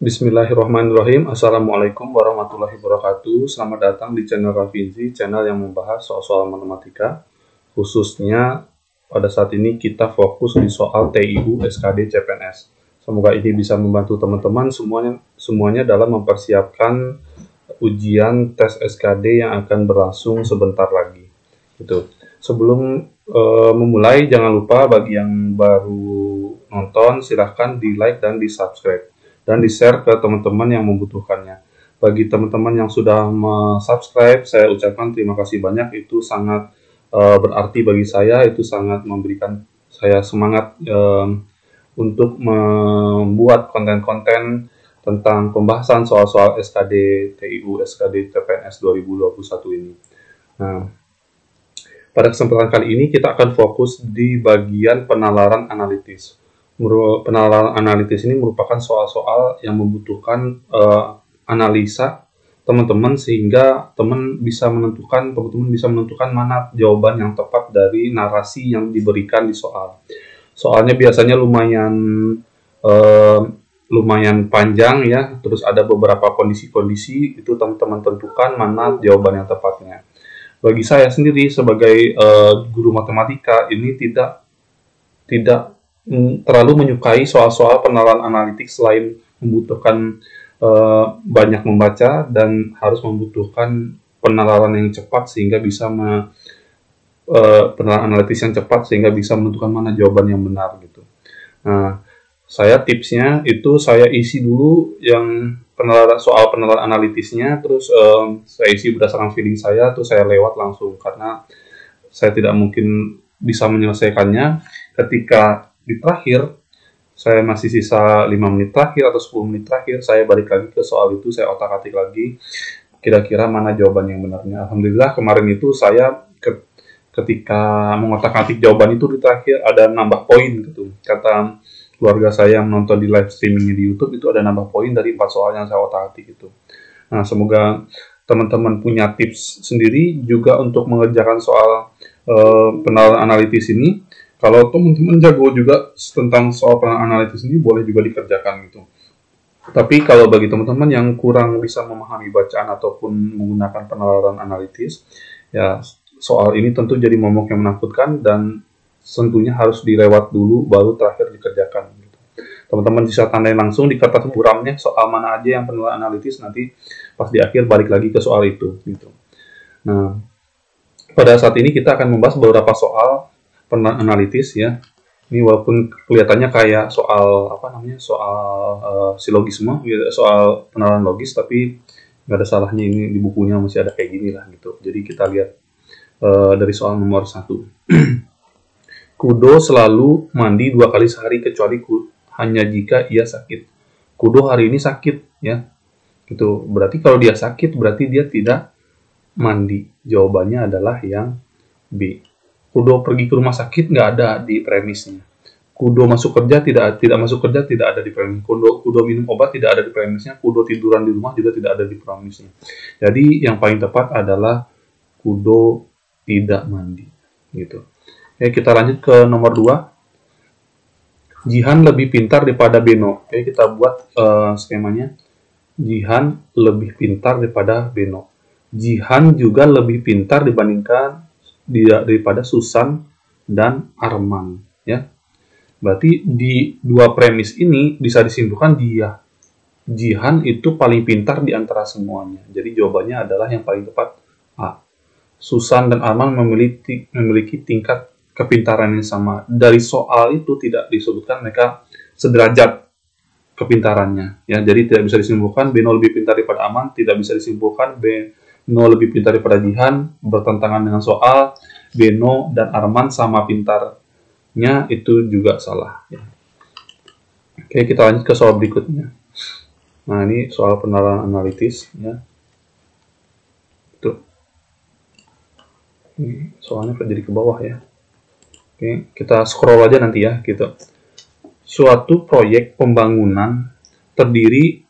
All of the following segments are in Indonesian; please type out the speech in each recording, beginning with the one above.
Bismillahirrahmanirrahim. Assalamualaikum warahmatullahi wabarakatuh. Selamat datang di channel Rafinzi, channel yang membahas soal-soal matematika. Khususnya pada saat ini kita fokus di soal TIU, SKD, CPNS. Semoga ini bisa membantu teman-teman semuanya dalam mempersiapkan ujian tes SKD yang akan berlangsung sebentar lagi. Gitu. Sebelum memulai, jangan lupa bagi yang baru nonton, silahkan di like dan di subscribe. Dan di-share ke teman-teman yang membutuhkannya. Bagi teman-teman yang sudah subscribe, saya ucapkan terima kasih banyak. Itu sangat berarti bagi saya, itu sangat memberikan saya semangat untuk membuat konten-konten tentang pembahasan soal-soal SKD TIU, SKD CPNS 2021 ini. Nah, pada kesempatan kali ini kita akan fokus di bagian penalaran analitis. Penalaran analitis ini merupakan soal-soal yang membutuhkan analisa teman-teman sehingga teman-teman bisa menentukan mana jawaban yang tepat dari narasi yang diberikan di soal. Soalnya biasanya lumayan panjang ya, terus ada beberapa kondisi-kondisi, itu teman-teman tentukan mana jawaban yang tepatnya. Bagi saya sendiri sebagai guru matematika ini tidak terlalu menyukai soal-soal penalaran analitik selain membutuhkan banyak membaca dan harus membutuhkan penalaran yang cepat sehingga bisa penalaran analitis yang cepat sehingga bisa menentukan mana jawaban yang benar gitu. Nah, saya tipsnya itu saya isi dulu yang soal penalaran analitisnya, terus saya isi berdasarkan feeling saya, terus saya lewat langsung karena saya tidak mungkin bisa menyelesaikannya ketika di terakhir, saya masih sisa 5 menit terakhir atau 10 menit terakhir, saya balik lagi ke soal itu, saya otak-atik lagi, kira-kira mana jawaban yang benarnya. Alhamdulillah kemarin itu saya ketika mengotak-atik jawaban itu di terakhir ada nambah poin gitu. Kata keluarga saya yang nonton di live streamingnya di YouTube itu ada nambah poin dari 4 soal yang saya otak-atik itu. Nah, semoga teman-teman punya tips sendiri juga untuk mengerjakan soal penalaran analitis ini. Kalau teman-teman jago juga tentang soal penalaran analitis ini, boleh juga dikerjakan gitu. Tapi kalau bagi teman-teman yang kurang bisa memahami bacaan ataupun menggunakan penalaran analitis, ya soal ini tentu jadi momok yang menakutkan dan tentunya harus dilewat dulu baru terakhir dikerjakan. Gitu. Teman-teman bisa tandain langsung di kertas buramnya soal mana aja yang penalaran analitis, nanti pas di akhir balik lagi ke soal itu. Gitu. Nah, pada saat ini kita akan membahas beberapa soal penalaran analitis ya. Ini walaupun kelihatannya kayak soal silogisme, soal penalaran logis, tapi nggak ada salahnya ini di bukunya masih ada kayak gini lah gitu. Jadi kita lihat dari soal nomor 1. Kudo selalu mandi 2 kali sehari kecuali hanya jika ia sakit. Kudo hari ini sakit ya. Gitu. Berarti kalau dia sakit berarti dia tidak mandi. Jawabannya adalah yang B. Kudo pergi ke rumah sakit nggak ada di premisnya. Kudo masuk kerja tidak masuk kerja tidak ada di premis. Kudo minum obat tidak ada di premisnya. Kudo tiduran di rumah juga tidak ada di premisnya. Jadi yang paling tepat adalah kudo tidak mandi. Gitu. Oke, kita lanjut ke nomor 2. Jihan lebih pintar daripada Beno. Oke, kita buat skemanya. Jihan lebih pintar daripada Beno. Jihan juga lebih pintar daripada Susan dan Arman ya. Berarti di 2 premis ini bisa disimpulkan Jihan itu paling pintar di antara semuanya. Jadi jawabannya adalah yang paling tepat A. Susan dan Arman memiliki tingkat kepintaran yang sama. Dari soal itu tidak disebutkan mereka sederajat kepintarannya ya. Jadi tidak bisa disimpulkan Beno lebih pintar daripada Arman, tidak bisa disimpulkan Beno lebih pintar daripada Jihan, bertentangan dengan soal Beno dan Arman sama pintarnya, itu juga salah ya. Oke, kita lanjut ke soal berikutnya. Nah, ini soal penalaran analitis ya. Tuh. Ini soalnya jadi ke bawah ya. Oke, kita scroll aja nanti ya gitu. Suatu proyek pembangunan terdiri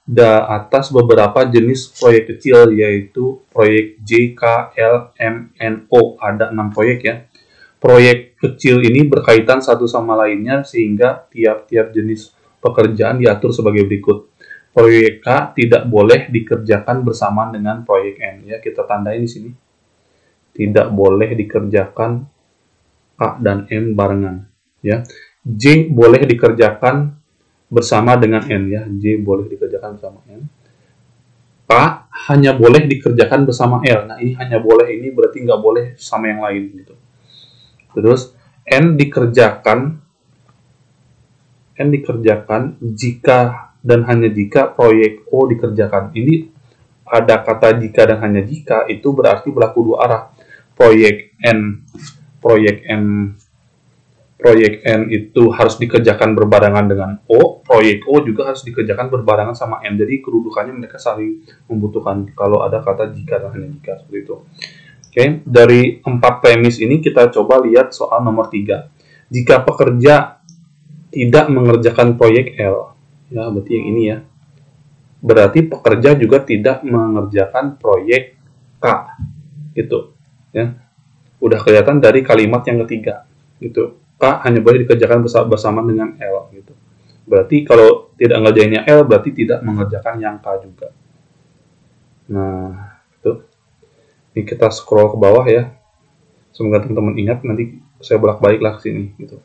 atas beberapa jenis proyek kecil, yaitu proyek J, K, L, M, N, O. Ada 6 proyek ya. Proyek kecil ini berkaitan satu sama lainnya sehingga tiap-tiap jenis pekerjaan diatur sebagai berikut. proyek K tidak boleh dikerjakan bersamaan dengan proyek N. Ya, kita tandai di sini. Tidak boleh dikerjakan K dan M barengan. Ya, J boleh dikerjakan bersama dengan N. Ya, J boleh dikerjakan bersama N. K hanya boleh dikerjakan bersama L. Nah, ini hanya boleh, ini berarti nggak boleh sama yang lain gitu. Terus N dikerjakan jika dan hanya jika proyek O dikerjakan. Ini ada kata jika dan hanya jika, itu berarti berlaku dua arah. Proyek N itu harus dikerjakan berbarengan dengan O, proyek O juga harus dikerjakan berbarengan sama N. Jadi kedudukannya mereka saling membutuhkan kalau ada kata jika dan hanya jika, seperti itu. Oke, dari 4 premis ini kita coba lihat soal nomor 3. Jika pekerja tidak mengerjakan proyek L, ya berarti yang ini ya. Berarti pekerja juga tidak mengerjakan proyek K. Gitu, ya. Udah kelihatan dari kalimat yang ketiga, gitu. K hanya boleh dikerjakan bersama dengan L gitu. Berarti kalau tidak ngerjainnya L berarti tidak mengerjakan yang K juga. Nah, itu. Ini kita scroll ke bawah ya. Semoga teman-teman ingat, nanti saya bolak-baliklah ke sini gitu.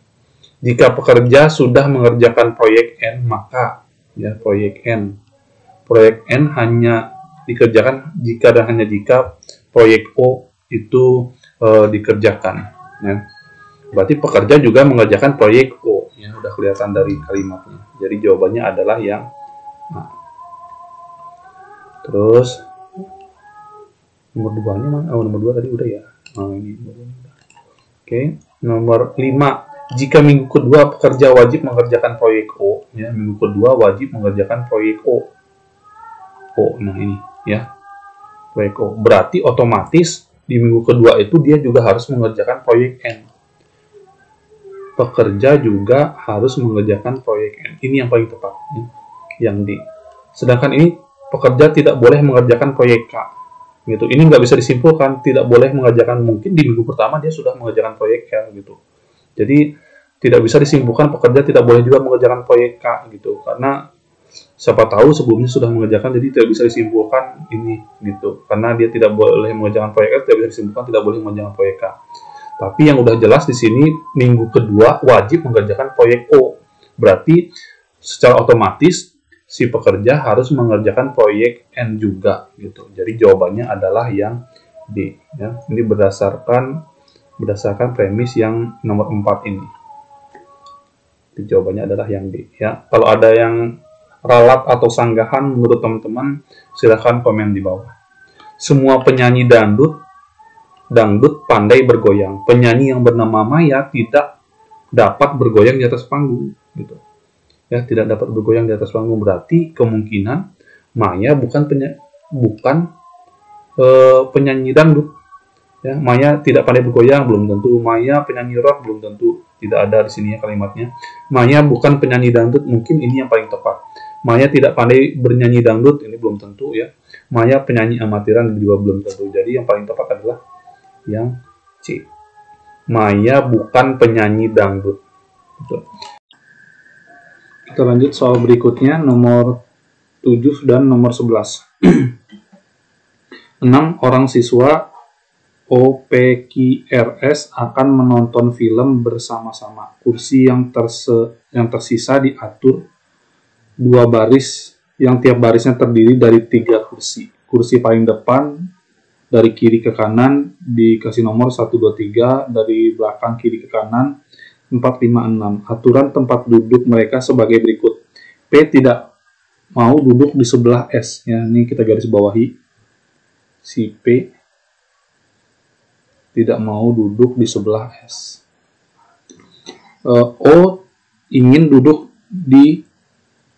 Jika pekerja sudah mengerjakan proyek N, maka ya proyek N hanya dikerjakan jika dan hanya jika proyek O itu dikerjakan ya. Berarti pekerja juga mengerjakan proyek O, ya udah kelihatan dari kalimatnya. Jadi jawabannya adalah yang A. Terus nomor 2-nya mana? Oh, nomor 2 tadi udah ya. Ini Oke, nomor 5. Jika minggu kedua pekerja wajib mengerjakan proyek O, ya, minggu kedua wajib mengerjakan proyek O. Nah ini ya. Proyek O. Berarti otomatis di minggu kedua itu dia juga harus mengerjakan proyek N. Pekerja juga harus mengerjakan proyek N. Ini yang paling tepat, ya. Yang D. Sedangkan ini pekerja tidak boleh mengerjakan proyek K. Gitu. Ini nggak bisa disimpulkan, tidak boleh mengerjakan, mungkin di minggu pertama dia sudah mengerjakan proyek L gitu. Jadi tidak bisa disimpulkan pekerja tidak boleh juga mengerjakan proyek K gitu. Karena siapa tahu sebelumnya sudah mengerjakan, jadi tidak bisa disimpulkan ini gitu. Karena dia tidak boleh mengerjakan proyek L, tidak bisa disimpulkan tidak boleh mengerjakan proyek K. Tapi yang udah jelas di sini minggu kedua wajib mengerjakan proyek O. Berarti secara otomatis si pekerja harus mengerjakan proyek N juga gitu. Jadi jawabannya adalah yang D ya. Ini berdasarkan premis yang nomor 4 ini. Jadi jawabannya adalah yang D ya. Kalau ada yang ralat atau sanggahan menurut teman-teman silahkan komen di bawah. Semua penyanyi dangdut pandai bergoyang. Penyanyi yang bernama Maya tidak dapat bergoyang di atas panggung gitu. Ya, tidak dapat bergoyang di atas panggung berarti kemungkinan Maya bukan penyanyi dangdut. Ya, Maya tidak pandai bergoyang belum tentu. Maya penyanyi rock belum tentu. Tidak ada di sini ya kalimatnya. Maya bukan penyanyi dangdut, mungkin ini yang paling tepat. Maya tidak pandai bernyanyi dangdut, ini belum tentu ya. Maya penyanyi amatiran juga belum tentu. Jadi yang paling tepat adalah yang C. Maya bukan penyanyi dangdut. Betul. Kita lanjut soal berikutnya, nomor 7 dan nomor 11. 6 orang siswa OPQRS akan menonton film bersama-sama. Kursi yang tersisa diatur 2 baris, yang tiap barisnya terdiri dari 3 kursi. Kursi paling depan dari kiri ke kanan dikasih nomor 1, 2, 3, dari belakang kiri ke kanan 4, 5, 6. Aturan tempat duduk mereka sebagai berikut. P tidak mau duduk di sebelah S. Ya, ini kita garis bawahi. Si P tidak mau duduk di sebelah S. O ingin duduk di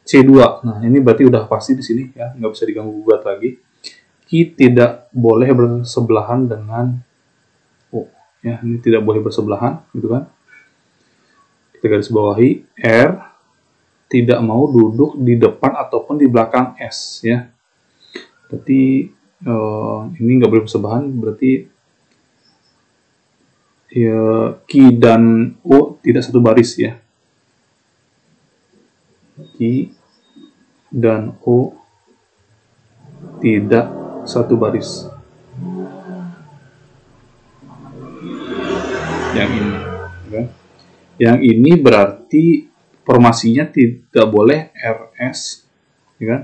C2. Nah, ini berarti udah pasti di sini ya, nggak bisa diganggu gugat lagi. Q tidak boleh bersebelahan dengan O. Ya, ini tidak boleh bersebelahan, gitu kan? Kita garis bawahi. R tidak mau duduk di depan ataupun di belakang S, ya. Berarti ini nggak boleh bersebelahan, berarti ya, Q dan O tidak satu baris ya. Q dan O tidak satu baris. Yang ini, kan? Yang ini berarti formasinya tidak boleh RS, ya kan?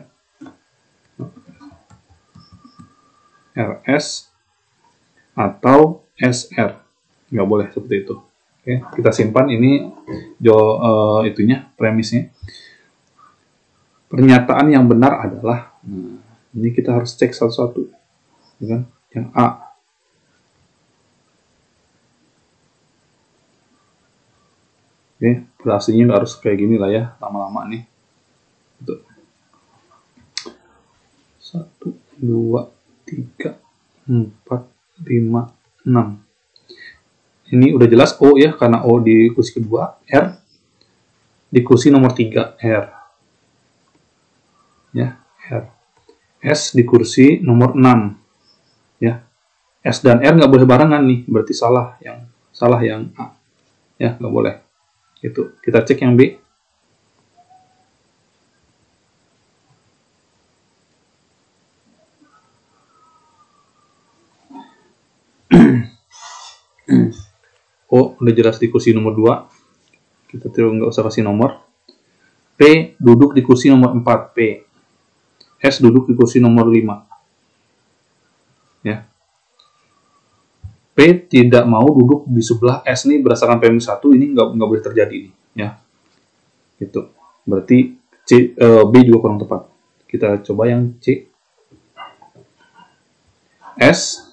RS atau SR, nggak boleh seperti itu. Oke, kita simpan ini itunya, premisnya. Pernyataan yang benar adalah, ini kita harus cek satu-satu, ya kan? Yang A. Oke, berhasilnya nggak harus kayak gini lah ya, lama-lama nih. Gitu. 1, 2, 3, 4, 5, 6. Ini udah jelas O ya, karena O di kursi kedua, R di kursi nomor 3, R. Ya, R. S di kursi nomor 6. Ya. S dan R nggak boleh barengan nih, berarti salah yang A. Ya, nggak boleh. Itu. Kita cek yang B. O udah jelas di kursi nomor 2. Kita nggak usah kasih nomor. P duduk di kursi nomor 4, P. S duduk di kursi nomor 5. Ya. P tidak mau duduk di sebelah S nih berdasarkan premis 1, ini nggak boleh terjadi nih, ya. Gitu. Berarti B juga kurang tepat. Kita coba yang C. S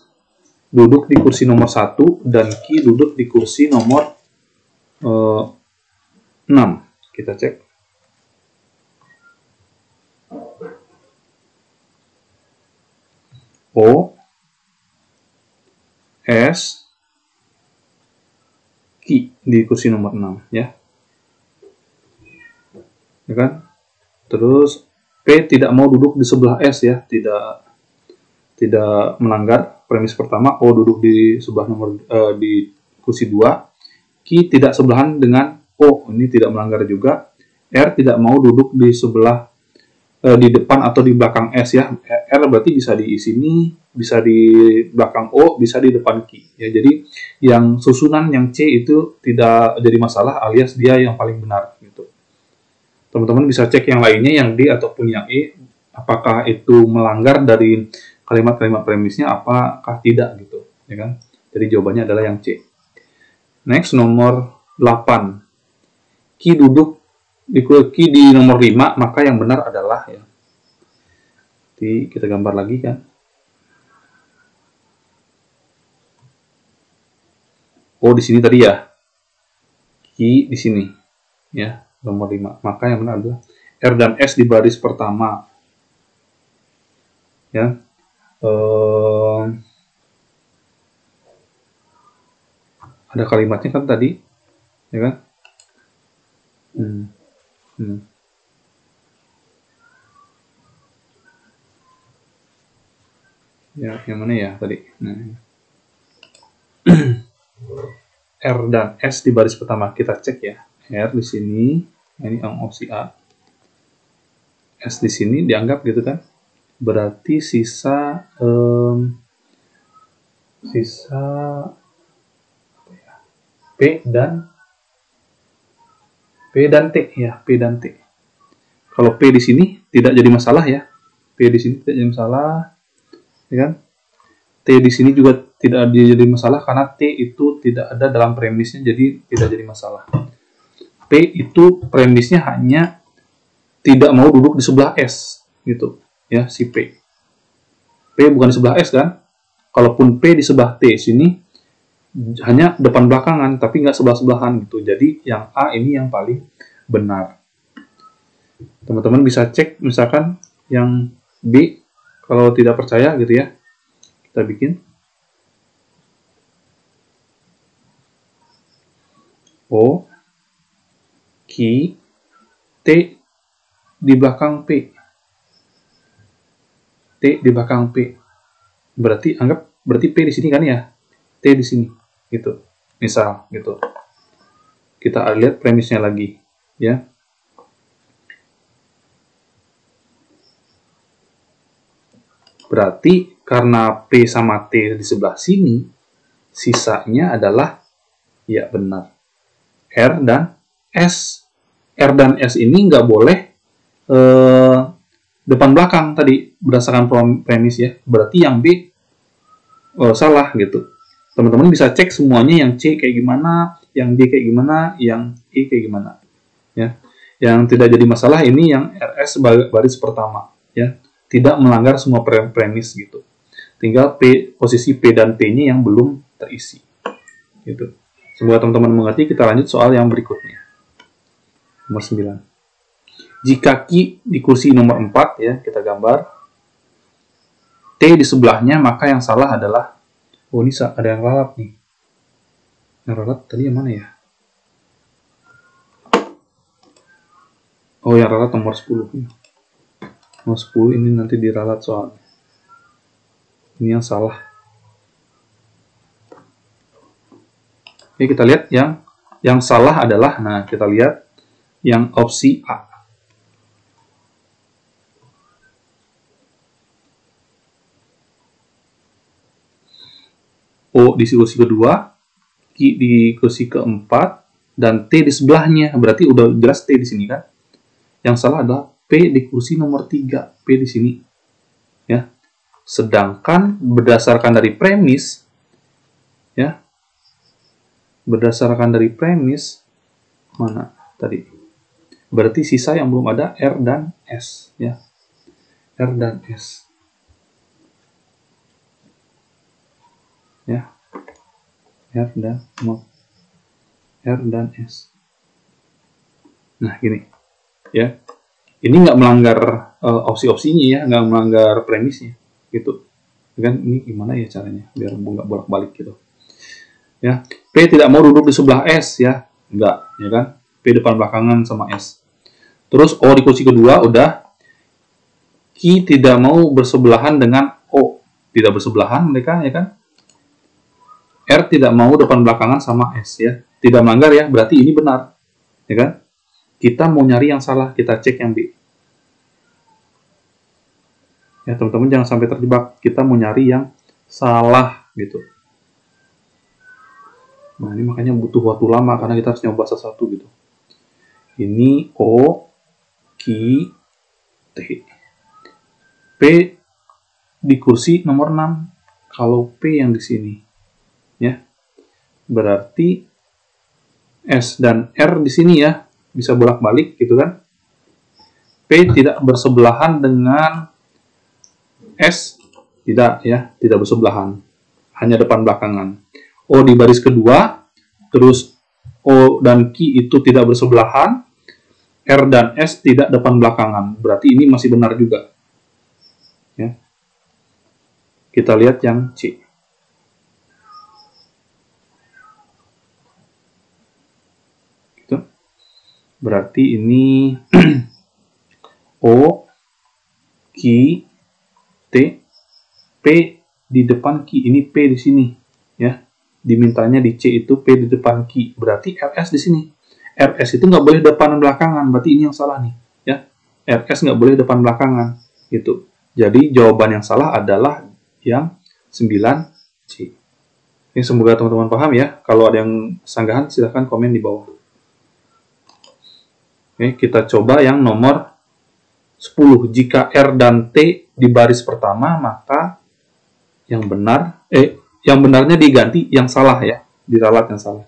duduk di kursi nomor 1 dan Q duduk di kursi nomor 6. Kita cek. O, S, Q di kursi nomor 6, ya. Ya kan? Terus P tidak mau duduk di sebelah S ya, tidak melanggar premis pertama. O duduk di sebelah di kursi 2. Q tidak sebelahan dengan O, ini tidak melanggar juga. R tidak mau duduk di sebelah di depan atau di belakang S ya. R berarti bisa di sini, bisa di belakang O, bisa di depan Q. Ya, jadi yang susunan yang C itu tidak jadi masalah, alias dia yang paling benar gitu. Teman-teman bisa cek yang lainnya, yang D ataupun yang E, apakah itu melanggar dari kalimat-kalimat premisnya, apakah tidak gitu, ya kan? Jadi jawabannya adalah yang C. Next, nomor 8. Q duduk di nomor 5, maka yang benar adalah, ya. Jadi kita gambar lagi kan. Oh, di sini tadi ya. Q di sini. Ya, nomor 5. Maka yang benar adalah R dan S di baris pertama. Ya. Ada kalimatnya kan tadi, ya kan? Ya, yang mana ya tadi? Nah. R dan S di baris pertama kita cek ya. R di sini, ini yang opsi A. S di sini dianggap gitu kan? Berarti sisa P dan T ya, P dan T. Kalau P di sini tidak jadi masalah ya. P di sini tidak jadi masalah, ya kan? T di sini juga tidak jadi masalah karena T itu tidak ada dalam premisnya, jadi tidak jadi masalah. P itu premisnya hanya tidak mau duduk di sebelah S gitu, ya, si P. P bukan di sebelah S kan? Kalaupun P di sebelah T sini hanya depan belakangan, tapi nggak sebelah-sebelahan gitu. Jadi yang A ini yang paling benar. Teman-teman bisa cek misalkan yang B, kalau tidak percaya gitu ya. Kita bikin O, Q, T di belakang P. T di belakang P. Berarti P di sini kan ya? T di sini gitu. Misal gitu. Kita lihat premisnya lagi ya. Berarti karena P sama T di sebelah sini, sisanya adalah, ya benar, R dan S. R dan S ini nggak boleh depan belakang tadi, berdasarkan premis ya. Berarti yang B salah gitu. Teman-teman bisa cek semuanya, yang C kayak gimana, yang D kayak gimana, yang E kayak gimana. Ya. Yang tidak jadi masalah ini yang RS baris pertama. Ya. Tidak melanggar semua premis gitu. Tinggal posisi P dan T-nya yang belum terisi. Gitu. Semoga teman-teman mengerti. Kita lanjut soal yang berikutnya. Nomor 9. Jika Q di kursi nomor 4, ya, kita gambar. T di sebelahnya, maka yang salah adalah, oh ini ada yang ralat nih. Yang ralat tadi yang mana ya? Oh, yang ralat nomor 10. Nomor 10 ini nanti diralat soalnya. Ini yang salah. Oke, kita lihat yang salah adalah, nah kita lihat yang opsi A. O di kursi kedua, Q di kursi keempat, dan T di sebelahnya. Berarti udah jelas T di sini kan. Yang salah adalah P di kursi nomor 3, P di sini. Ya. Sedangkan berdasarkan dari premis, ya, berdasarkan dari premis, mana tadi? Berarti sisa yang belum ada R dan S. Ya. R dan S. Ya. R dan S. Nah, gini. Ya. Ini nggak melanggar opsi-opsinya ya, nggak melanggar premisnya. Gitu. Kan ini gimana ya caranya biar nggak bolak-balik gitu. Ya. P tidak mau duduk di sebelah S ya. Enggak, ya kan? P depan belakangan sama S. Terus O di kursi kedua udah. Q tidak mau bersebelahan dengan O. Tidak bersebelahan mereka, ya kan? R tidak mau depan belakangan sama S ya. Tidak melanggar ya, berarti ini benar. Ya kan? Kita mau nyari yang salah, kita cek yang B. Ya, teman-teman jangan sampai terjebak. Kita mau nyari yang salah gitu. Nah, ini makanya butuh waktu lama karena kita harus nyoba satu-satu gitu. Ini O, Q, T. P di kursi nomor 6. Kalau P yang di sini. Ya. Berarti S dan R di sini ya. Bisa bolak-balik gitu kan. P tidak bersebelahan dengan S. Tidak ya. Tidak bersebelahan. Hanya depan belakangan. O di baris kedua. Terus O dan Q itu tidak bersebelahan. R dan S tidak depan belakangan. Berarti ini masih benar juga. Ya. Kita lihat yang C. Gitu. Berarti ini O, Q, T, P di depan Q. Ini P di sini. Ya. Dimintanya di C itu P di depan Q. Berarti RS di sini. RS itu nggak boleh depan belakangan. Berarti ini yang salah nih. Ya. RS nggak boleh depan belakangan. Gitu. Jadi jawaban yang salah adalah yang 9C. Ini semoga teman-teman paham ya. Kalau ada yang sanggahan silahkan komen di bawah. Oke, kita coba yang nomor 10. Jika R dan T di baris pertama, maka yang benarnya diganti yang salah ya. Diralat yang salah.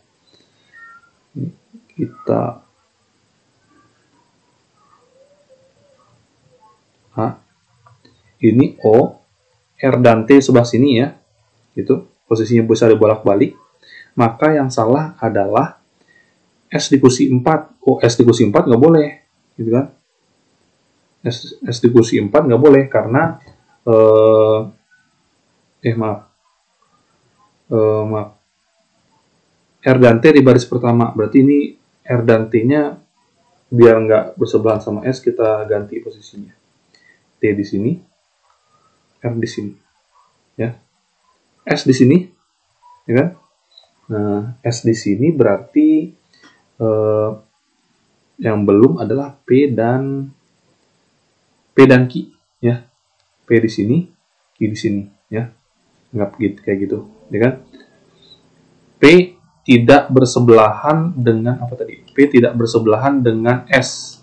Kita ini O, R dan T sebelah sini ya, gitu, posisinya bisa dibolak-balik, maka yang salah adalah S di kursi 4. Oh, S di kursi 4 nggak boleh, gitu kan? S di kursi 4 nggak boleh, karena maaf, R dan T di baris pertama, berarti ini R dan T-nya biar nggak bersebelahan sama S, kita ganti posisinya. T di sini, R di sini, ya. S di sini, ya kan? Nah, S di sini berarti yang belum adalah P dan Q, ya. P di sini, Q Q di sini, ya. Anggap gitu, kayak gitu, ya kan? P tidak bersebelahan dengan apa tadi? P tidak bersebelahan dengan S,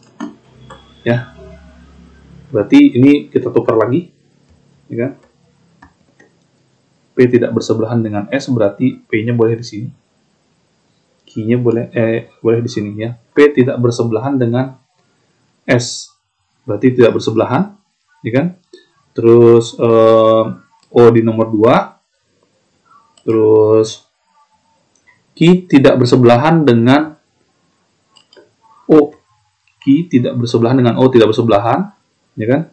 ya. Berarti ini kita tukar lagi, ya kan? P tidak bersebelahan dengan S, berarti P-nya boleh di sini. Q-nya boleh di sini, ya. P tidak bersebelahan dengan S, berarti tidak bersebelahan, ya kan? Terus O di nomor 2, terus Q tidak bersebelahan dengan O, Q tidak bersebelahan dengan O, tidak bersebelahan, ya kan?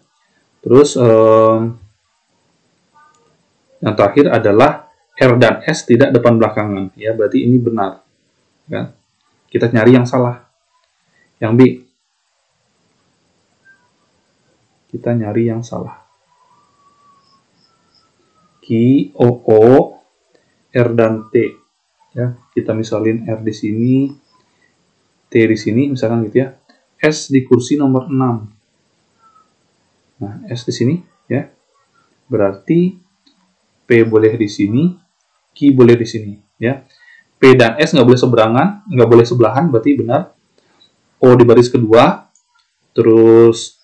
Terus yang terakhir adalah R dan S tidak depan belakangan, ya, berarti ini benar, kan? Kita nyari yang salah, yang B. Kita nyari yang salah. Q, O, R dan T, ya. Kita misalin R di sini, T di sini, misalkan gitu ya. S di kursi nomor 6. Nah, S di sini, ya. Berarti P boleh di sini, Q boleh di sini, ya. P dan S nggak boleh seberangan, nggak boleh sebelahan, berarti benar. O di baris kedua, terus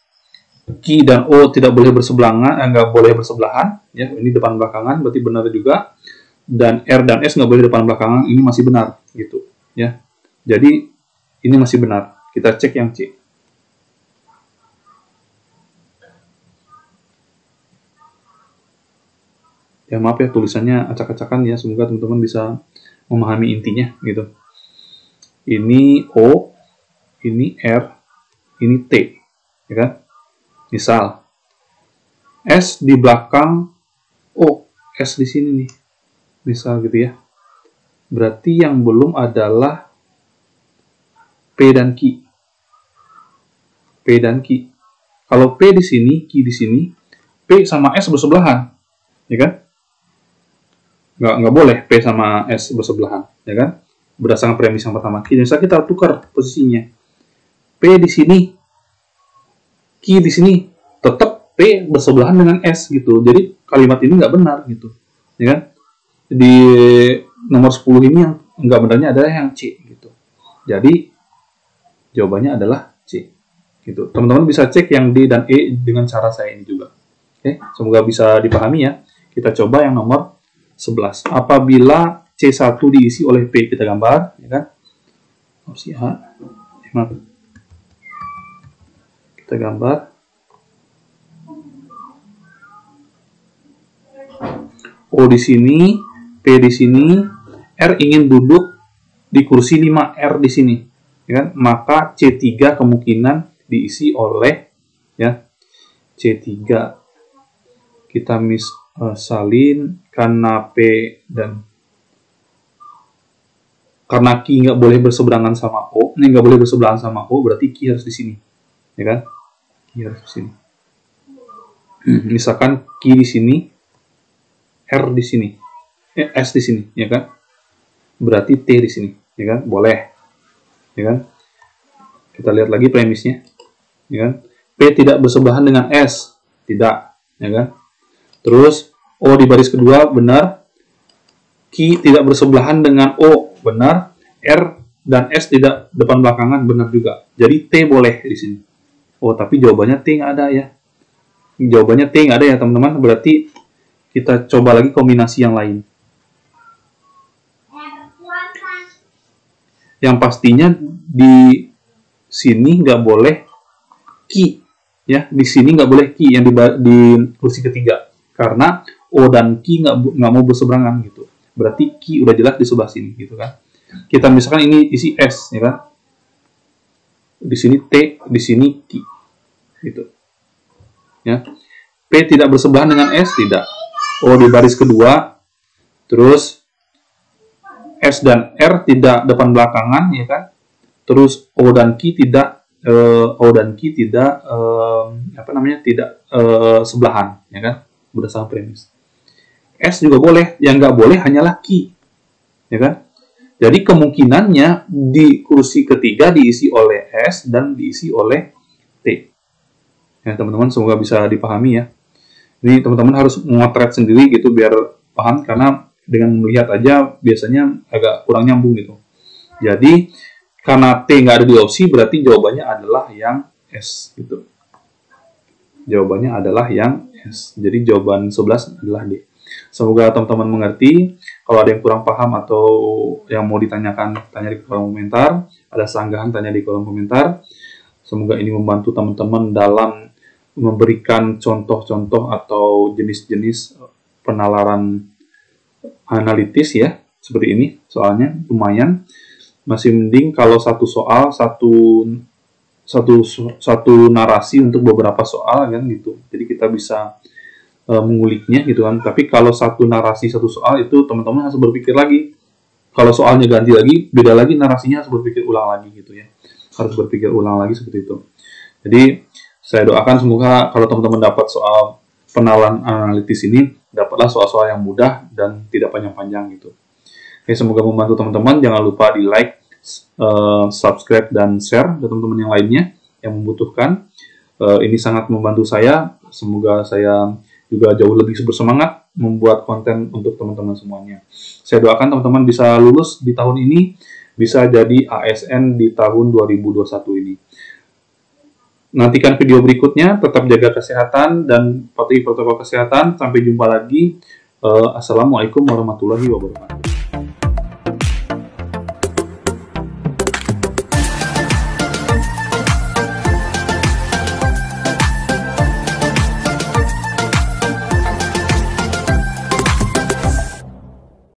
Q dan O tidak boleh bersebelahan, nggak boleh bersebelahan, ya. Ini depan belakangan, berarti benar juga. Dan R dan S nggak boleh depan belakangan, ini masih benar, gitu, ya. Jadi ini masih benar. Kita cek yang C. Ya maaf ya tulisannya acak-acakan ya, semoga teman-teman bisa memahami intinya gitu. Ini O, ini R, ini T, ya kan? Misal S di belakang O, S di sini nih, misal gitu ya. Berarti yang belum adalah P dan Q. P dan Q. Kalau P di sini, Q di sini, P sama S bersebelahan, ya kan? Nggak boleh P sama S bersebelahan, ya kan? Berdasarkan premis yang pertama. Misal kita tukar posisinya. P di sini, Q di sini, tetap P bersebelahan dengan S gitu. Jadi kalimat ini nggak benar gitu, ya kan? Di nomor 10 ini yang nggak benarnya adalah yang C gitu. Jadi jawabannya adalah C gitu. Teman-teman bisa cek yang D dan E dengan cara saya ini juga. Oke, semoga bisa dipahami ya. Kita coba yang nomor 11. Apabila C1 diisi oleh P, kita gambar, ya kan? Opsi A. Kita gambar. O di sini, P di sini, R ingin duduk di kursi 5R di sini, ya kan? Maka C3 kemungkinan diisi oleh, ya, C3. Kita salin karena P dan karena Q nggak boleh berseberangan sama O, ini nggak boleh bersebelahan sama O, berarti Q harus di sini, ya kan? Q harus di sini. Misalkan Q di sini, R di sini, S di sini, ya kan? Berarti T di sini, ya kan? Boleh, ya kan? Kita lihat lagi premisnya, ya kan? P tidak bersebelahan dengan S, tidak, ya kan? Terus O di baris kedua benar, Q tidak bersebelahan dengan O, benar, R dan S tidak depan belakangan, benar juga. Jadi T boleh di sini. Oh, tapi jawabannya T nggak ada ya. Jawabannya T nggak ada ya teman-teman, berarti kita coba lagi kombinasi yang lain. Yang pastinya di sini nggak boleh Q, ya. Di sini nggak boleh Q yang di kursi ketiga, karena O dan Q nggak mau berseberangan gitu. Berarti Q udah jelas di sebelah sini gitu kan. Kita misalkan ini isi S, ya kan. Di sini T, di sini Q gitu. Ya. P tidak bersebelahan dengan S, tidak. O di baris kedua, terus S dan R tidak depan belakangan, ya kan. Terus O dan Q tidak sebelahan, ya kan, berdasarkan premis. S juga boleh, yang nggak boleh hanyalah Q, ya kan. Jadi kemungkinannya di kursi ketiga diisi oleh S dan diisi oleh T. Ya teman-teman, semoga bisa dipahami ya. Jadi teman-teman harus memotret sendiri gitu biar paham, karena dengan melihat aja biasanya agak kurang nyambung gitu. Jadi karena T nggak ada di opsi, berarti jawabannya adalah yang S gitu. Jawabannya adalah yang S. Jadi jawaban 11 adalah D. Semoga teman-teman mengerti. Kalau ada yang kurang paham atau yang mau ditanyakan, tanya di kolom komentar. Ada sanggahan, tanya di kolom komentar. Semoga ini membantu teman-teman dalam memberikan contoh-contoh atau jenis-jenis penalaran analitis ya. Seperti ini soalnya lumayan. Masih mending kalau satu soal, satu narasi untuk beberapa soal kan gitu. Jadi kita bisa menguliknya gitu kan. Tapi kalau satu narasi satu soal itu teman-teman harus berpikir lagi. Kalau soalnya ganti lagi, beda lagi narasinya, harus berpikir ulang lagi gitu ya. Harus berpikir ulang lagi seperti itu. Jadi saya doakan semoga kalau teman-teman dapat soal penalaran analitis ini, dapatlah soal-soal yang mudah dan tidak panjang-panjang gitu. Oke, semoga membantu teman-teman. Jangan lupa di like, subscribe, dan share ke teman-teman yang lainnya yang membutuhkan. Ini sangat membantu saya. Semoga saya juga jauh lebih bersemangat membuat konten untuk teman-teman semuanya. Saya doakan teman-teman bisa lulus di tahun ini, bisa jadi ASN di tahun 2021 ini. Nantikan video berikutnya, tetap jaga kesehatan dan patuhi protokol kesehatan. Sampai jumpa lagi. Assalamualaikum warahmatullahi wabarakatuh.